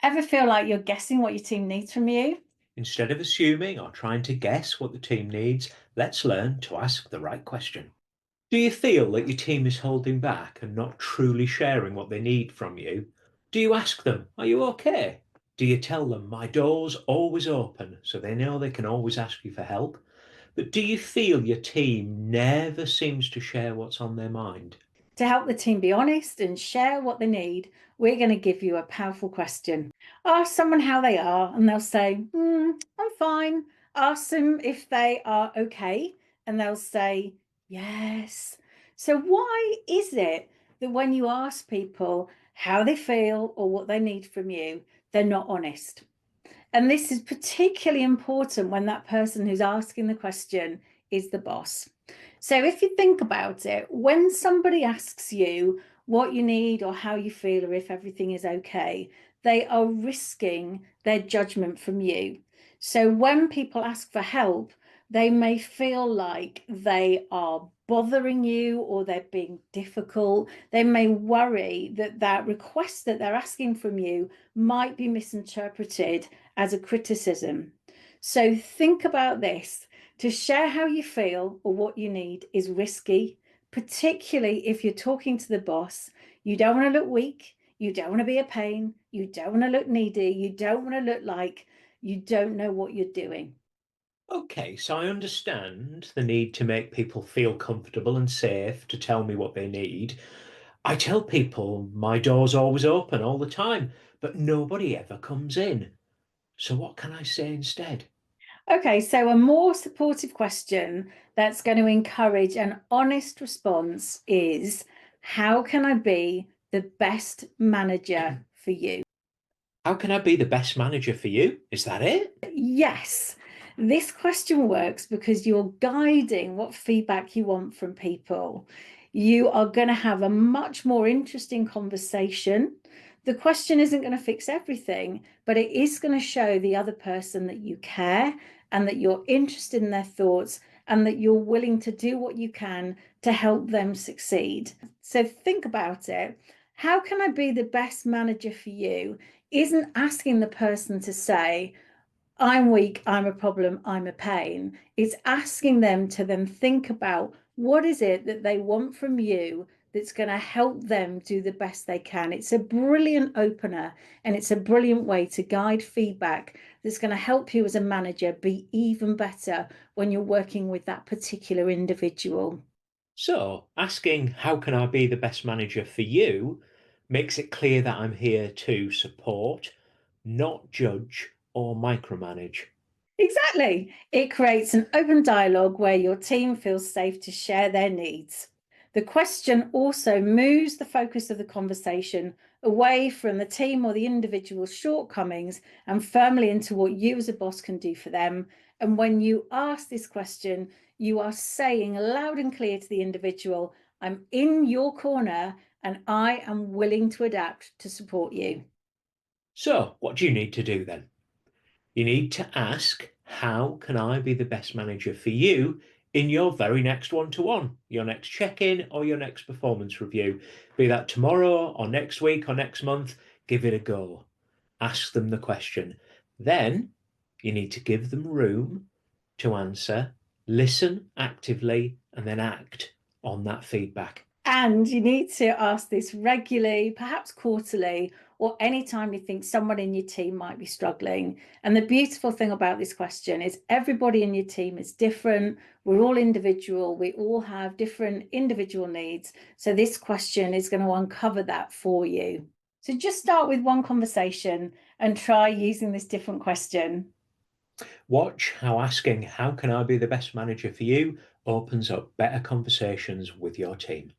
Ever feel like you're guessing what your team needs from you? Instead of assuming or trying to guess what the team needs, let's learn to ask the right question. Do you feel that your team is holding back and not truly sharing what they need from you? Do you ask them, are you okay? Do you tell them, my door's always open, so they know they can always ask you for help? But do you feel your team never seems to share what's on their mind? To help the team be honest and share what they need, we're going to give you a powerful question. Ask someone how they are, and they'll say, I'm fine. Ask them if they are okay, and they'll say, yes. So, why is it that when you ask people how they feel or what they need from you, they're not honest? And this is particularly important when that person who's asking the question is the boss. So if you think about it, when somebody asks you what you need or how you feel or if everything is okay, they are risking their judgment from you. So when people ask for help, they may feel like they are bothering you or they're being difficult. They may worry that that request that they're asking from you might be misinterpreted as a criticism. So think about this. To share how you feel or what you need is risky, particularly if you're talking to the boss. You don't want to look weak. You don't want to be a pain. You don't want to look needy. You don't want to look like you don't know what you're doing. Okay, so I understand the need to make people feel comfortable and safe to tell me what they need. I tell people my door's always open all the time, but nobody ever comes in. So what can I say instead? Okay, so a more supportive question that's going to encourage an honest response is, how can I be the best manager for you? How can I be the best manager for you? Is that it? Yes, this question works because you're guiding what feedback you want from people. You are going to have a much more interesting conversation. The question isn't going to fix everything, but it is going to show the other person that you care and that you're interested in their thoughts and that you're willing to do what you can to help them succeed. So think about it. How can I be the best manager for you? Isn't asking the person to say, I'm weak, I'm a problem, I'm a pain. It's asking them to then think about what is it that they want from you that's going to help them do the best they can. It's a brilliant opener and it's a brilliant way to guide feedback that's going to help you as a manager be even better when you're working with that particular individual. So, asking how can I be the best manager for you makes it clear that I'm here to support, not judge or micromanage. Exactly. It creates an open dialogue where your team feels safe to share their needs. The question also moves the focus of the conversation away from the team or the individual's shortcomings and firmly into what you as a boss can do for them. And when you ask this question, you are saying loud and clear to the individual, I'm in your corner and I am willing to adapt to support you. So, what do you need to do then? You need to ask, how can I be the best manager for you in your very next one to one, your next check in, or your next performance review? Be that tomorrow, or next week, or next month, give it a go. Ask them the question. Then you need to give them room to answer, listen actively, and then act on that feedback. And you need to ask this regularly, perhaps quarterly, or anytime you think someone in your team might be struggling. And the beautiful thing about this question is everybody in your team is different. We're all individual. We all have different individual needs. So this question is going to uncover that for you. So just start with one conversation and try using this different question. Watch how asking, how can I be the best manager for you, opens up better conversations with your team.